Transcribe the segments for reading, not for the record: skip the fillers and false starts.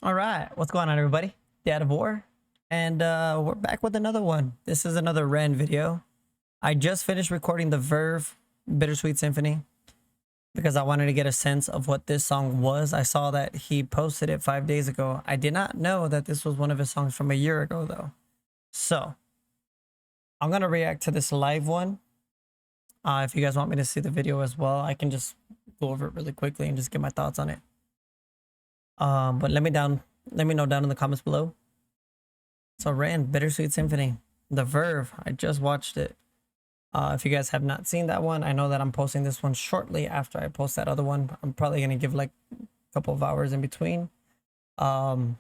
All right, what's going on, everybody? Dad of War, and we're back with another one. This is another Ren video. I just finished recording the Verve Bittersweet Symphony because I wanted to get a sense of what this song was. I saw that he posted it 5 days ago. I did not know that this was one of his songs from a year ago, though. So I'm gonna react to this live one. If you guys want me to see the video as well, I can just go over it really quickly and just get my thoughts on it. But let me know down in the comments below. So Ren, Bittersweet Symphony, the Verve. I just watched it. If you guys have not seen that one, I know that I'm posting this one shortly after I post that other one. I'm probably gonna give like a couple of hours in between. But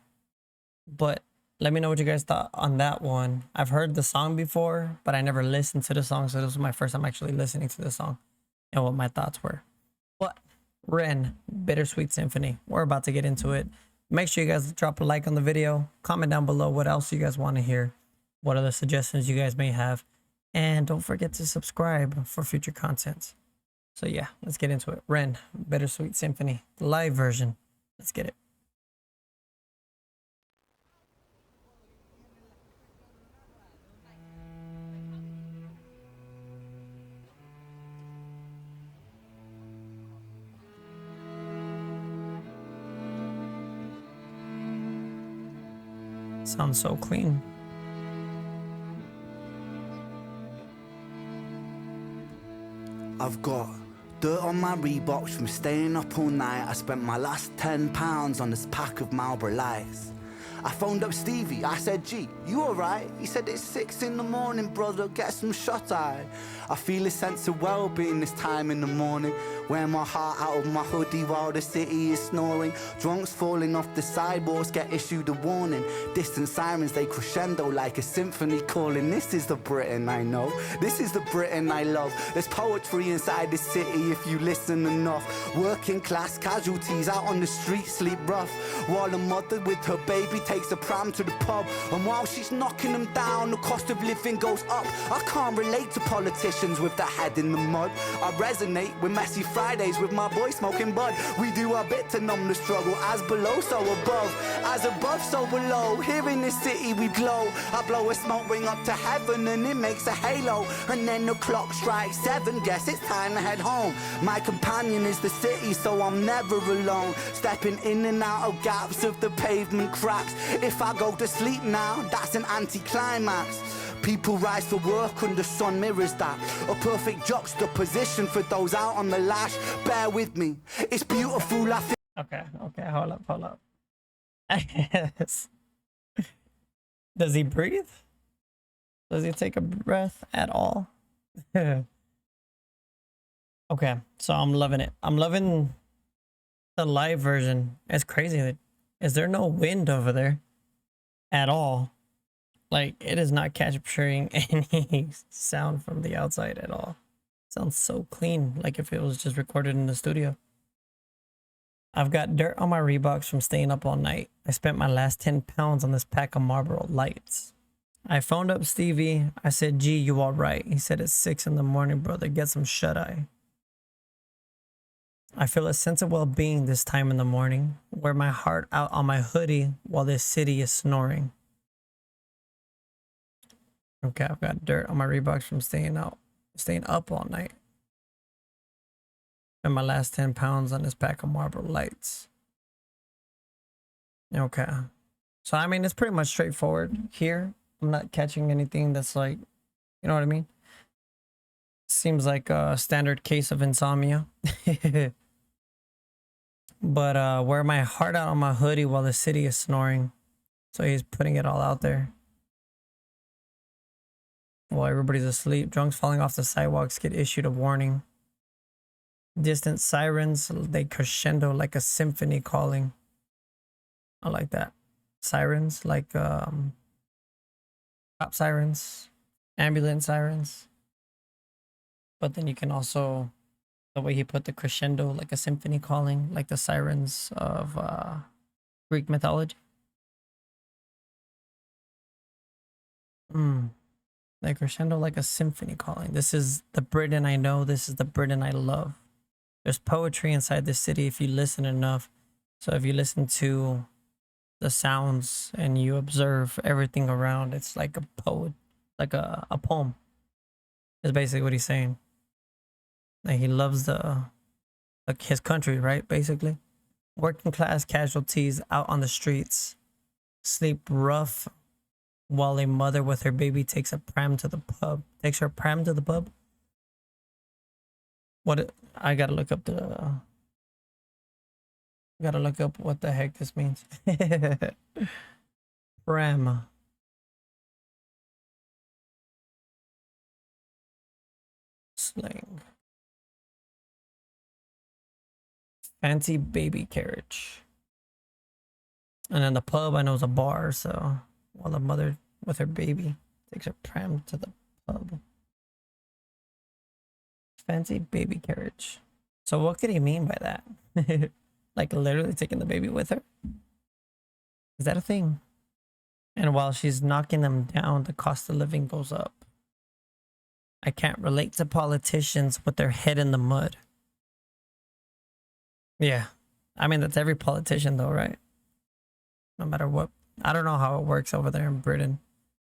let me know what you guys thought on that one. I've heard the song before, but I never listened to the song, so this was my first time actually listening to the song and what my thoughts were. But Ren, Bittersweet Symphony, we're about to get into it. Make sure you guys drop a like on the video, comment down below what else you guys want to hear, what other suggestions you guys may have, and don't forget to subscribe for future content. So yeah, let's get into it. Ren, Bittersweet Symphony, the live version. Let's get it. Sounds so clean. I've got dirt on my Reeboks from staying up all night. I spent my last £10 on this pack of Marlboro Lights. I phoned up Stevie, I said, G, you alright? He said, it's 6 in the morning, brother, get some shut-eye. I feel a sense of well-being this time in the morning. Wear my heart out of my hoodie while the city is snoring. Drunks falling off the sidewalks get issued a warning. Distant sirens, they crescendo like a symphony calling. This is the Britain I know, this is the Britain I love. There's poetry inside the city if you listen enough. Working class casualties out on the street sleep rough, while a mother with her baby takes a pram to the pub. And while she's knocking them down, the cost of living goes up. I can't relate to politicians with their head in the mud. I resonate with messy Fridays with my boy smoking bud. We do our bit to numb the struggle. As below, so above. As above, so below. Here in this city we glow. I blow a smoke ring up to heaven and it makes a halo. And then the clock strikes 7. Guess it's time to head home. My companion is the city, so I'm never alone. Stepping in and out of gaps of the pavement cracks. If I go to sleep now, that's an anti-climax. People rise to work and the sun mirrors that. A perfect juxtaposition for those out on the lash. Bear with me, it's beautiful. I feel Okay, hold up. Does he breathe? Does he take a breath at all? Okay, so I'm loving it. I'm loving the live version. It's crazy. Is there no wind over there at all? Like, it is not capturing any sound from the outside at all. Sounds so clean, like if it was just recorded in the studio. I've got dirt on my Reeboks from staying up all night. I spent my last £10 on this pack of Marlboro Lights. I phoned up Stevie. I said, G, you all right? He said, it's 6 in the morning, brother. Get some shut-eye. I feel a sense of well-being this time in the morning. Wear my heart out on my hoodie while this city is snoring. Okay, I've got dirt on my Reeboks from staying up all night. And my last £10 on this pack of Marlboro Lights. Okay. So, I mean, it's pretty much straightforward here. I'm not catching anything that's like, you know what I mean? Seems like a standard case of insomnia. But wear my heart out on my hoodie while the city is snoring. So he's putting it all out there. While everybody's asleep, drunks falling off the sidewalks get issued a warning. Distant sirens, they crescendo like a symphony calling. I like that. Sirens, like cop sirens, ambulance sirens. But then you can also, the way he put the crescendo, like a symphony calling, like the sirens of Greek mythology. Like crescendo, like a symphony calling. This is the Britain I know. This is the Britain I love. There's poetry inside the city if you listen enough. So if you listen to the sounds and you observe everything around. It's like a poet, like a poem. Is basically what he's saying. Like he loves the like his country, right? Basically, working class casualties out on the streets sleep rough while a mother with her baby takes a pram to the pub. Takes her pram to the pub. I gotta look up what the heck this means. Pram. Slang. Fancy baby carriage. And then the pub I know is a bar, so while the mother with her baby takes her pram to the pub. Fancy baby carriage. So what could he mean by that? Like literally taking the baby with her? Is that a thing? And while she's knocking them down, the cost of living goes up. I can't relate to politicians with their head in the mud. Yeah. I mean, that's every politician though, right? No matter what. I don't know how it works over there in Britain.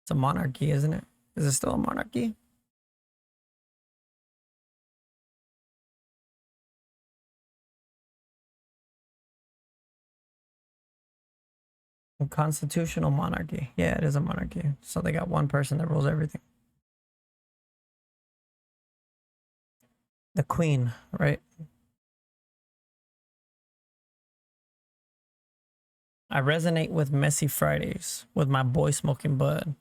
It's a monarchy, isn't it? Is it still a monarchy? A constitutional monarchy. Yeah, it is a monarchy. So they got one person that rules everything. The queen, right? I resonate with messy Fridays with my boy smoking bud.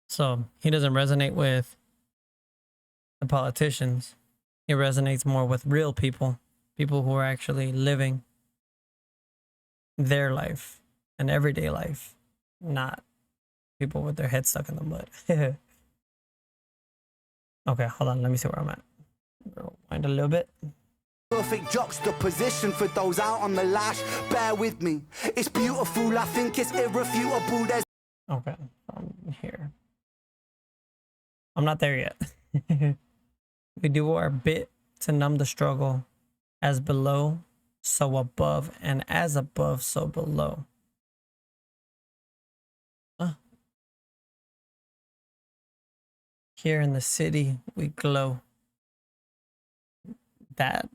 So he doesn't resonate with the politicians. He resonates more with real people, people who are actually living their life, an everyday life, not people with their heads stuck in the mud. Okay, hold on. Let me see where I'm at. Rewind a little bit. Perfect juxtaposition for those out on the lash. Bear with me. It's beautiful. I think it's irrefutable. There's Okay, I'm here. I'm not there yet. We do our bit to numb the struggle. As below, so above, and as above, so below. Here in the city, we glow. That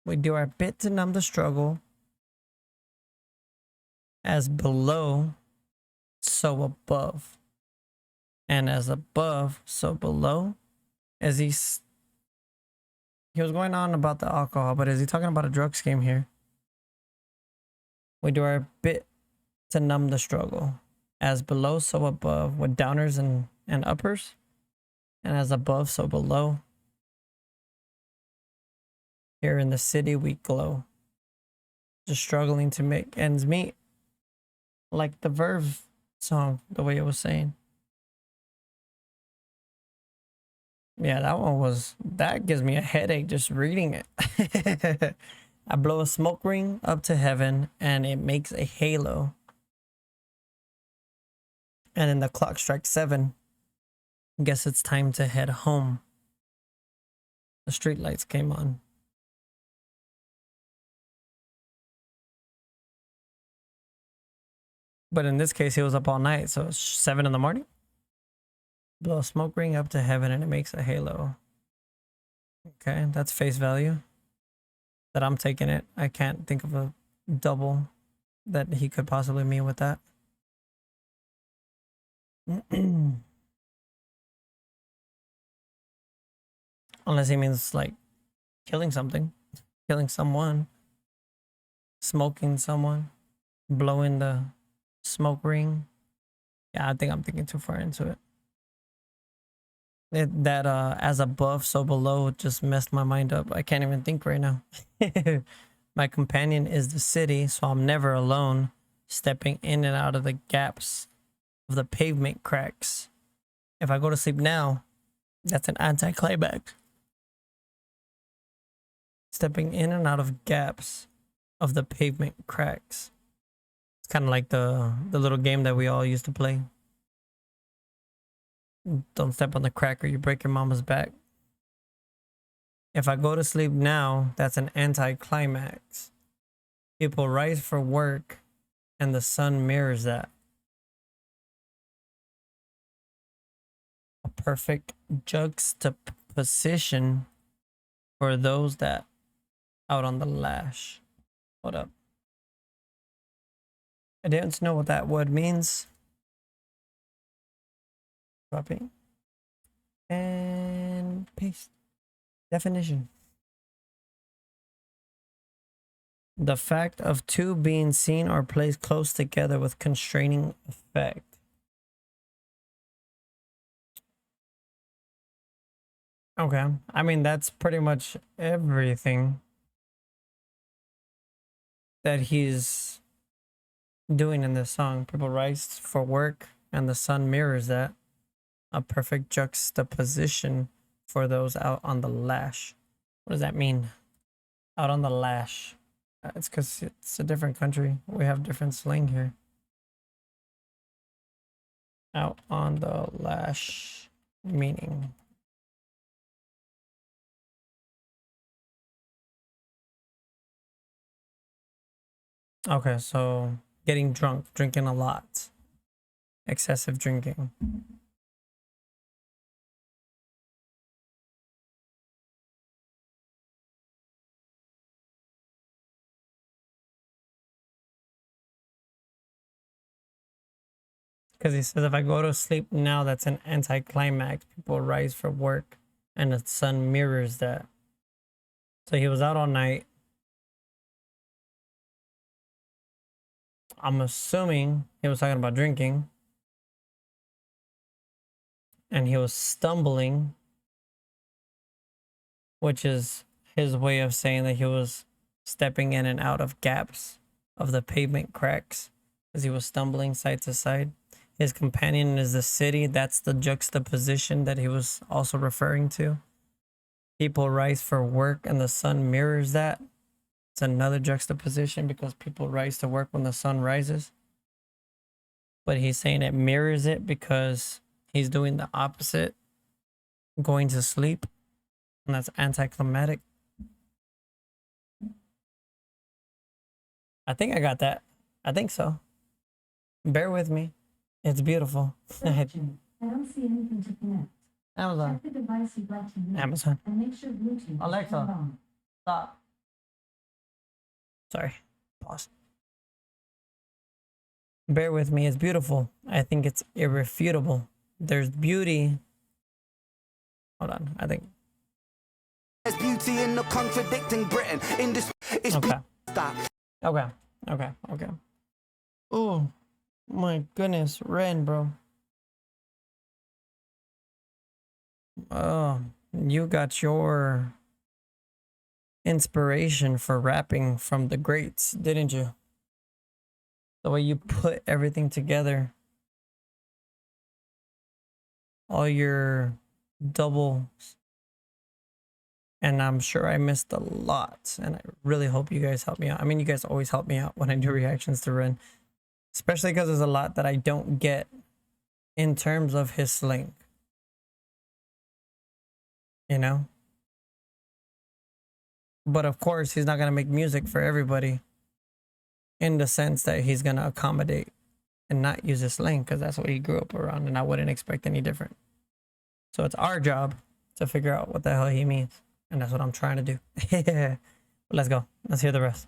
we do our bit to numb the struggle. As below, so above, and as above, so below. As he was going on about the alcohol, but is he talking about a drug scheme here? We do our bit to numb the struggle. As below, so above, with downers and uppers. And as above, so below. Here in the city, we glow. Just struggling to make ends meet. Like the Verve song, the way it was saying. Yeah, that gives me a headache just reading it. I blow a smoke ring up to heaven and it makes a halo. And then the clock strikes 7. Guess it's time to head home. The street lights came on. But in this case, he was up all night, so it's 7 in the morning. Blow a smoke ring up to heaven and it makes a halo. Okay, that's face value. That I'm taking it. I can't think of a double that he could possibly mean with that. Unless he means like killing something, killing someone, smoking someone, blowing the smoke ring. Yeah, I think I'm thinking too far into it. That as above, so below just messed my mind up. I can't even think right now. My companion is the city, so I'm never alone, stepping in and out of the gaps of the pavement cracks. If I go to sleep now, that's an anticlimax. Stepping in and out of gaps of the pavement cracks. It's kind of like the little game that we all used to play. Don't step on the crack or you break your mama's back. If I go to sleep now, that's an anticlimax. People rise for work and the sun mirrors that. A perfect juxtaposition for those that out on the lash. Hold up. I didn't know what that word means. Copy and paste. Definition. The fact of two being seen or placed close together with constraining effect. Okay. I mean, that's pretty much everything that he's doing in this song. People rise for work and the sun mirrors that. A perfect juxtaposition for those out on the lash. What does that mean? Out on the lash. It's because it's a different country. We have different slang here. Out on the lash meaning. Okay, so getting drunk, drinking a lot, excessive drinking. Because he says, if I go to sleep now, that's an anticlimax. People rise for work, and the sun mirrors that. So he was out all night. I'm assuming he was talking about drinking. And he was stumbling, which is his way of saying that he was stepping in and out of gaps of the pavement cracks as he was stumbling side to side. His companion is the city. That's the juxtaposition that he was also referring to. People rise for work and the sun mirrors that. It's another juxtaposition because people rise to work when the sun rises. But he's saying it mirrors it because he's doing the opposite, going to sleep, and that's anticlimactic. I think I got that. I think so. Bear with me. It's beautiful. I don't see anything to connect. Amazon. Check the device you'd like to use. Amazon. And make sure Bluetooth Alexa. is turned on. Stop. Sorry. Pause. Bear with me. It's beautiful. I think it's irrefutable. There's beauty. Hold on. I think. There's beauty in the contradicting Britain. In this, it's Okay. stop. Okay. Okay. Okay. Oh my goodness. Ren, bro. Oh, you got your inspiration for rapping from the greats, didn't you? The way you put everything together. All your doubles. And I'm sure I missed a lot. And I really hope you guys help me out. I mean, you guys always help me out when I do reactions to Ren. Especially because there's a lot that I don't get in terms of his slang. You know? But of course, he's not going to make music for everybody. In the sense that he's going to accommodate and not use his slang. Because that's what he grew up around. And I wouldn't expect any different. So it's our job to figure out what the hell he means. And that's what I'm trying to do. Let's go. Let's hear the rest.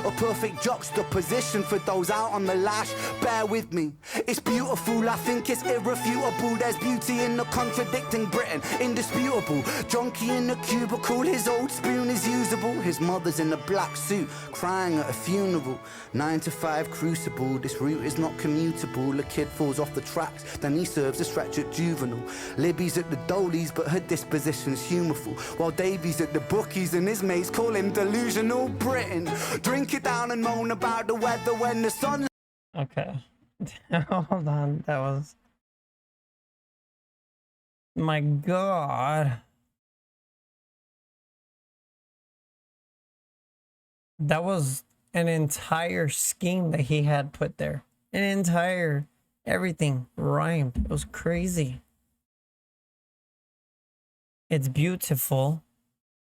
A perfect juxtaposition for those out on the lash. Bear with me, it's beautiful, I think it's irrefutable. There's beauty in the contradicting Britain, indisputable. Junkie in the cubicle, his old spoon is usable. His mother's in a black suit, crying at a funeral. 9 to 5 crucible, this route is not commutable. A kid falls off the tracks, then he serves a stretch at juvenile. Libby's at the Dolies, but her disposition's humorful. While Davy's at the bookies and his mates call him delusional Britain. Drink it down and moan about the weather when the sun. Okay. Hold on. That was. My God. That was an entire scheme that he had put there. An entire. Everything rhymed. It was crazy. It's beautiful,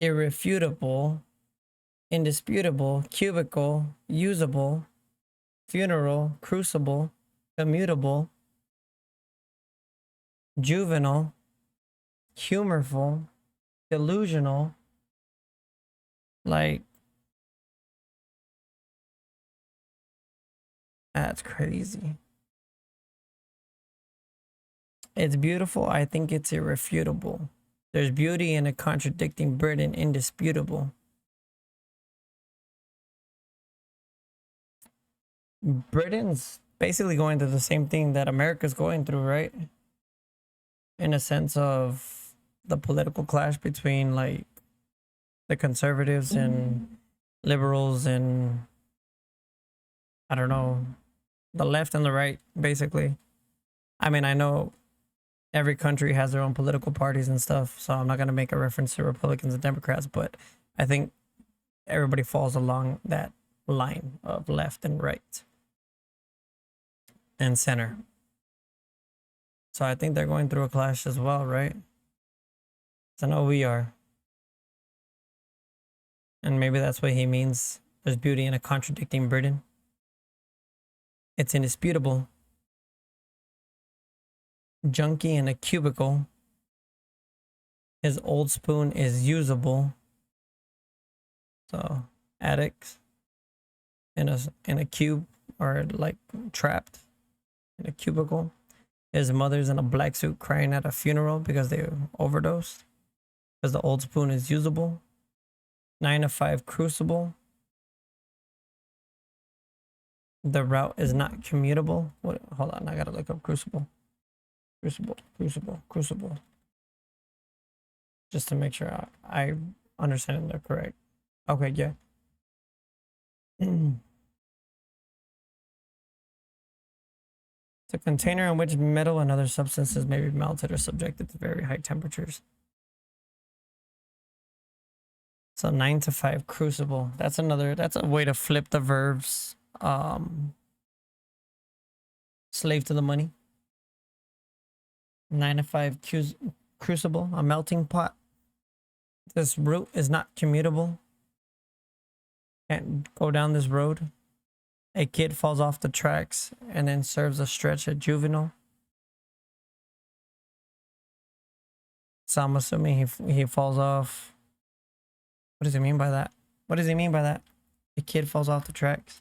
irrefutable, indisputable, cubicle, usable, funeral, crucible, immutable, juvenile, humorful, delusional, like, that's crazy. It's beautiful. I think it's irrefutable. There's beauty in a contradicting burden, indisputable. Britain's basically going through the same thing that America's going through, right? In a sense of the political clash between like the conservatives and liberals and I don't know, the left and the right, basically. I mean, I know every country has their own political parties and stuff, so I'm not going to make a reference to Republicans and Democrats, but I think everybody falls along that line of left and right and center. So I think they're going through a clash as well, right? So I know we are. And maybe that's what he means. There's beauty in a contradicting burden. It's indisputable. Junkie in a cubicle. His old spoon is usable. So addicts in a cube or like trapped in a cubicle. His mother's in a black suit crying at a funeral because they overdosed. Because the old spoon is usable. 9 to 5 crucible. The route is not commutable. What? Hold on, I gotta look up crucible. Crucible. Just to make sure I understand it correct. Okay, yeah. It's a container in which metal and other substances may be melted or subjected to very high temperatures. So 9 to 5 crucible. That's a way to flip the verbs. Slave to the money. 9 to 5 crucible, a melting pot. This route is not commutable. Can't go down this road. A kid falls off the tracks and then serves a stretch at juvenile. So I'm assuming he falls off. What does he mean by that? What does he mean by that? A kid falls off the tracks.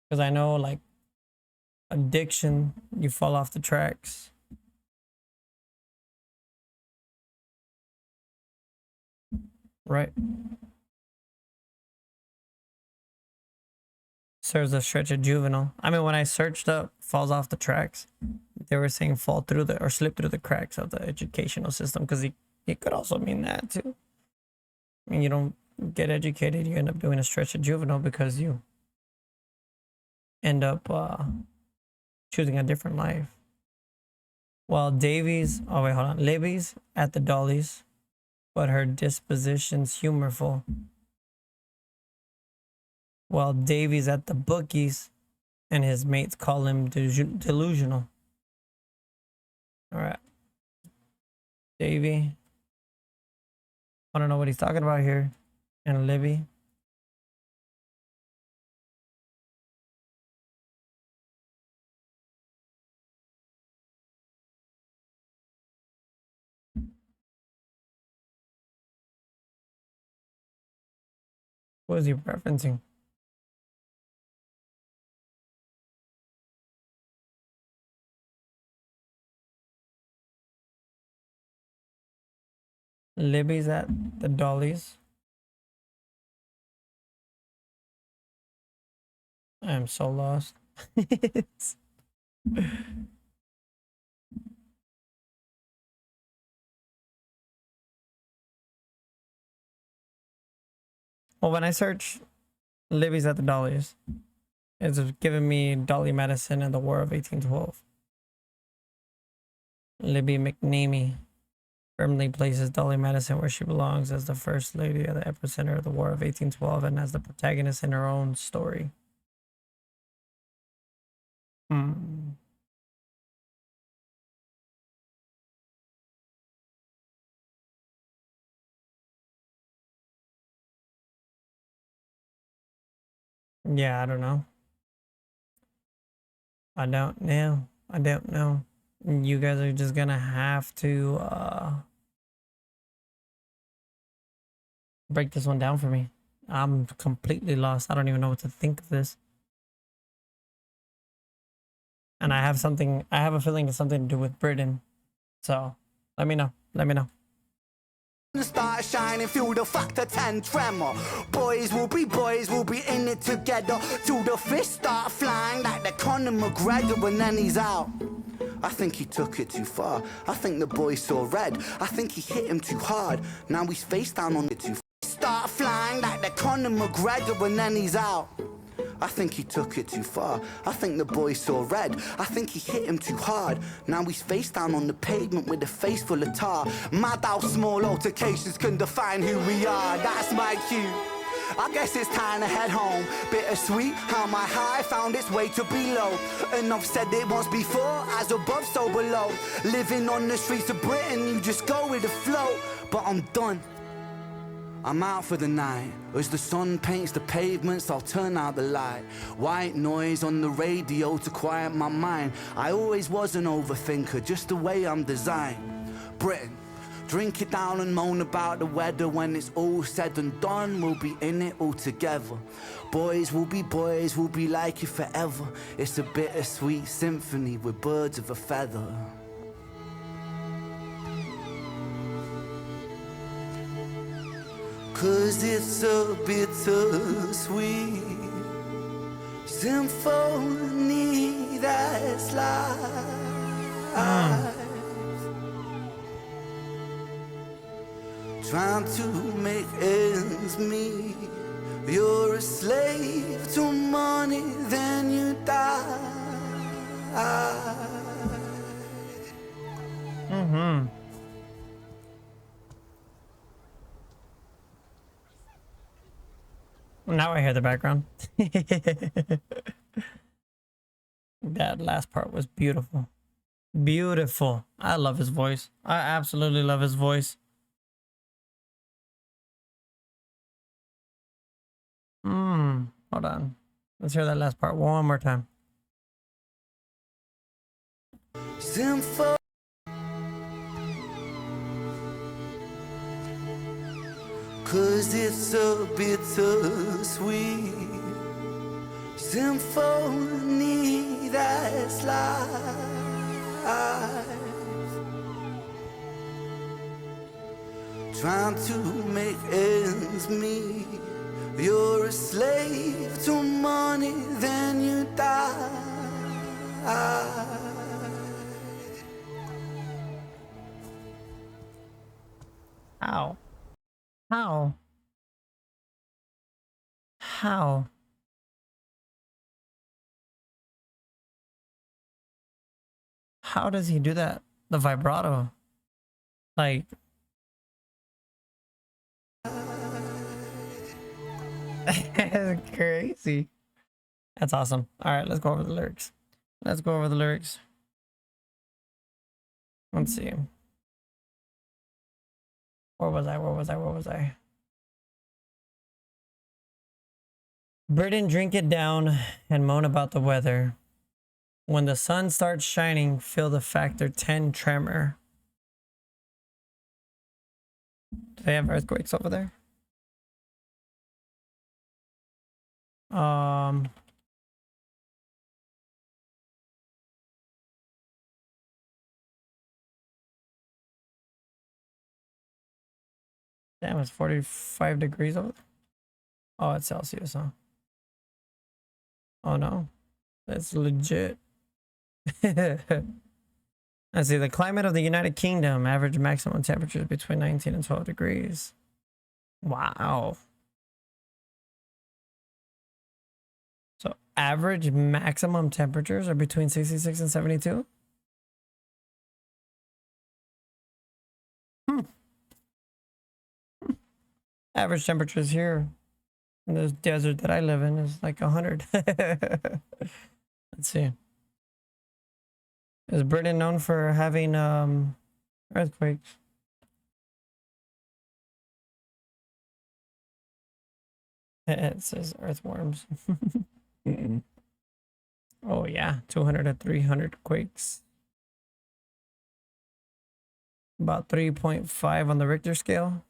Because I know, like, addiction, you fall off the tracks. Right? Serves a stretch of juvenile. I mean, when I searched up falls off the tracks, they were saying fall through the or slip through the cracks of the educational system, because he could also mean that too. I mean, you don't get educated, you end up doing a stretch of juvenile because you end up choosing a different life. While Davies, oh wait, hold on, Libby's at the Dollies, but her disposition's humorful. While Davies at the bookies, and his mates call him delusional. All right, Davy. I don't know what he's talking about here, and Libby. What is he referencing? Libby's at the Dollies. I am so lost. Well, when I search Libby's at the Dollies, it's giving me Dolly Madison and the War of 1812. Libby McNamee firmly places Dolly Madison where she belongs as the first lady at the epicenter of the War of 1812 and as the protagonist in her own story. Yeah, I don't know. I don't know. I don't know. You guys are just gonna have to break this one down for me. I'm completely lost. I don't even know what to think of this. And I have a feeling it's something to do with Britain. So let me know. Let me know. Start shining, feel the factor 10 tremor. Boys will be in it together. Till the fists start flying like the Conor McGregor, and then he's out. I think he took it too far. I think the boy saw red. I think he hit him too hard. Now he's face down on it too far. Start flying like the Conor McGregor, and then he's out. I think he took it too far. I think the boy saw red. I think he hit him too hard. Now he's face down on the pavement with a face full of tar. Mad how small altercations can define who we are. That's my cue. I guess it's time to head home. Bittersweet, how my high found its way to below. And I've said it once before, as above, so below. Living on the streets of Britain, you just go with the flow. But I'm done. I'm out for the night. As the sun paints the pavements, I'll turn out the light. White noise on the radio to quiet my mind. I always was an overthinker, just the way I'm designed. Britain, drink it down and moan about the weather. When it's all said and done, we'll be in it all together. Boys, we'll be like you forever. It's a bittersweet symphony with birds of a feather. Cause it's a bittersweet symphony that's life. Trying to make ends meet. You're a slave to money, then you die. Now I hear the background. That last part was beautiful. Beautiful. I love his voice. I absolutely love his voice. Hold on. Let's hear that last part one more time. Symphony. Cause it's a bittersweet symphony that's life. Trying to make ends meet. You're a slave to money, then you die. How? How? How? How does he do that? The vibrato. Like, that's crazy. That's awesome. All right, let's go over the lyrics. Let's go over the lyrics. Let's see. Where was I? Britain, drink it down and moan about the weather. When the sun starts shining, feel the factor 10 tremor. Do they have earthquakes over there? Damn, it's 45 degrees over there. Oh, it's Celsius, huh? Oh no, that's legit. Let's see, the climate of the United Kingdom, average maximum temperatures between 19 and 12 degrees. Wow. So average maximum temperatures are between 66 and 72? Average temperatures here in this desert that I live in is like 100. Let's see. Is Britain known for having earthquakes? It says earthworms. Mm-mm. Oh yeah, 200 to 300 quakes. About 3.5 on the Richter scale.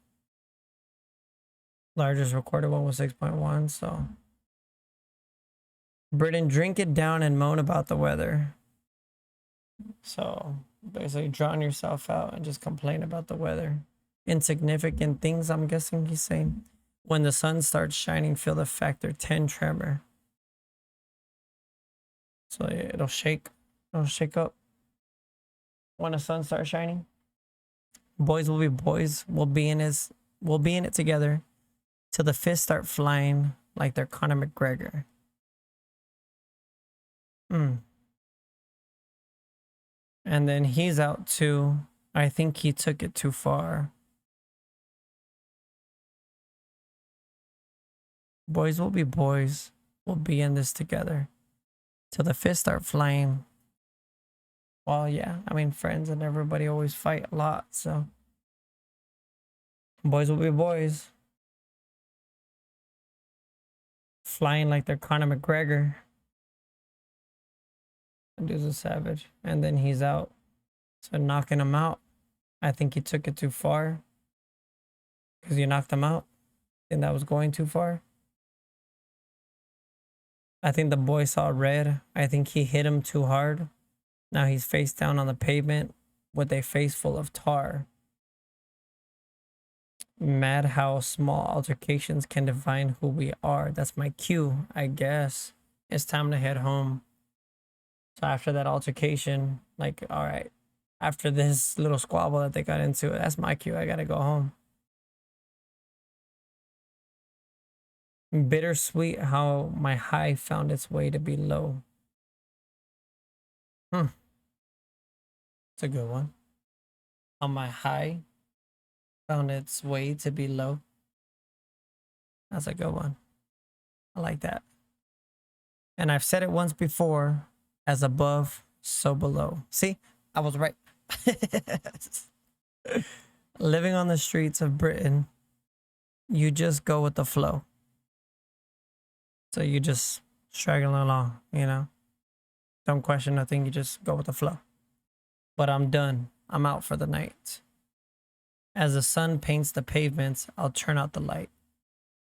Largest recorded one was 6.1. So, Britain, drink it down and moan about the weather. So basically, drown yourself out and just complain about the weather. Insignificant things, I'm guessing he's saying. When the sun starts shining, feel the factor 10 tremor. So it'll shake. It'll shake up when the sun starts shining. Boys will be boys. We'll be in it together till the fists start flying like they're Conor McGregor. Mm. And then he's out too. I think he took it too far. Boys will be boys. We'll be in this together till the fists start flying. Well, yeah, I mean, friends and everybody always fight a lot, so boys will be boys. Flying like they're Conor McGregor. Dude's a savage. And then he's out. So knocking him out. I think he took it too far. Because you knocked him out. And that was going too far. I think the boy saw red. I think he hit him too hard. Now he's face down on the pavement with a face full of tar. Mad how small altercations can define who we are. That's my cue, I guess. It's time to head home. So after that altercation, like, all right, after this little squabble that they got into, that's my cue. I gotta go home. Bittersweet how my high found its way to be low. It's a good one. How my high found its way to be low. That's a good one. I like that. And I've said it once before, as above, so below. See, I was right. Living on the streets of Britain, you just go with the flow. So you just straggle along, you know? Don't question nothing, you just go with the flow. But I'm done. I'm out for the night. As the sun paints the pavements, I'll turn out the light.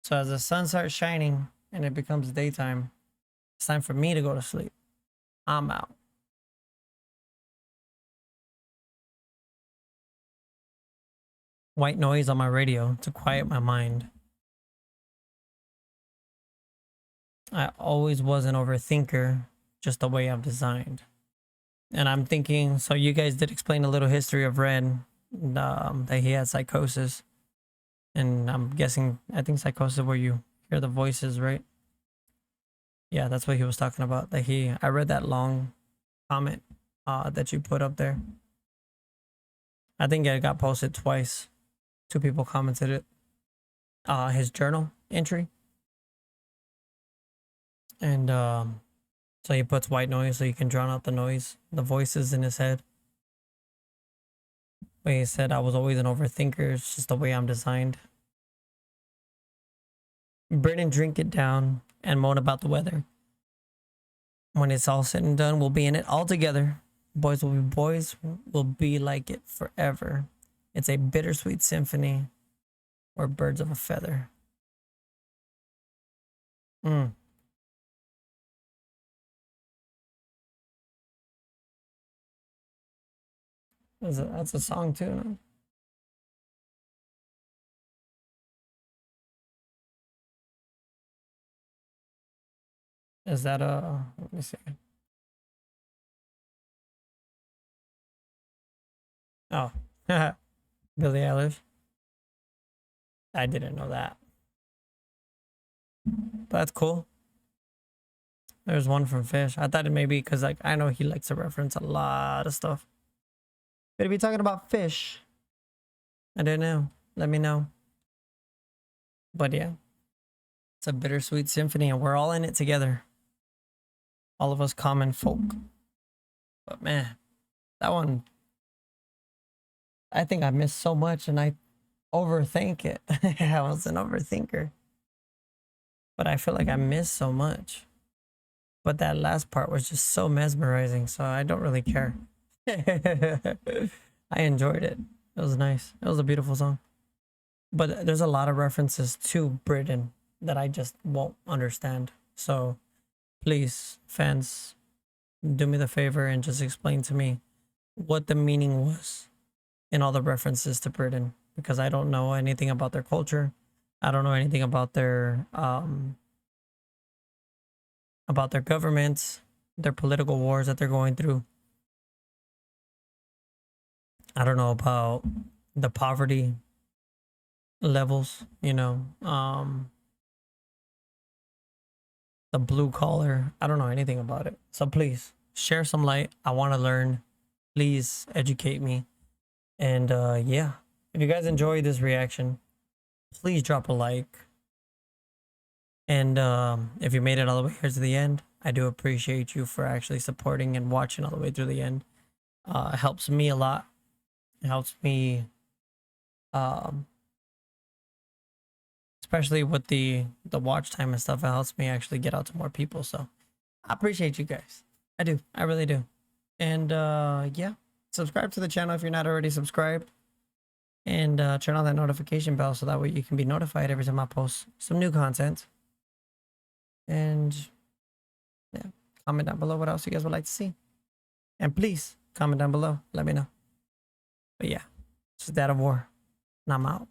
So as the sun starts shining and it becomes daytime, it's time for me to go to sleep. I'm out. White noise on my radio to quiet my mind. I always was an overthinker, just the way I'm designed. And I'm thinking, so you guys did explain a little history of Red, that he had psychosis. And I'm guessing, I think psychosis where you hear the voices, right? Yeah, that's what he was talking about. I read that long comment that you put up there. I think it got posted twice. 2 people commented it. His journal entry. And so he puts white noise so you can drown out the noise, the voices in his head. But he said, I was always an overthinker. It's just the way I'm designed. Britain, drink it down and moan about the weather. When it's all said and done, we'll be in it all together. Boys will be boys. We'll be like it forever. It's a bittersweet symphony. Or birds of a feather. That's a song too, no? Is that let me see. Oh, Billie Eilish. I didn't know that. But that's cool. There's one from Fish. I thought it may be because, like, I know he likes to reference a lot of stuff. Could he be talking about fish? I don't know. Let me know. But yeah, it's a bittersweet symphony, and we're all in it together. All of us common folk. But man, that one, I think I missed so much, and I overthink it. I was an overthinker. but I feel like I missed so much. But that last part was just so mesmerizing, so I don't really care. I enjoyed it. It was nice. It was a beautiful song. But there's a lot of references to Britain that I just won't understand. So please, fans, do me the favor and just explain to me what the meaning was in all the references to Britain, because I don't know anything about their culture. I don't know anything about their governments, their political wars that they're going through. I don't know about the poverty levels, you know, the blue collar. I don't know anything about it. So please share some light. I want to learn. Please educate me. And yeah, if you guys enjoy this reaction, please drop a like. And if you made it all the way here to the end, I do appreciate you for actually supporting and watching all the way through the end. It helps me a lot. It helps me, especially with the watch time and stuff. It helps me actually get out to more people. So I appreciate you guys. I do. I really do. And yeah, subscribe to the channel if you're not already subscribed. And turn on that notification bell so that way you can be notified every time I post some new content. And yeah, comment down below what else you guys would like to see. And please comment down below. Let me know. But yeah, this is Dad of War, and I'm out.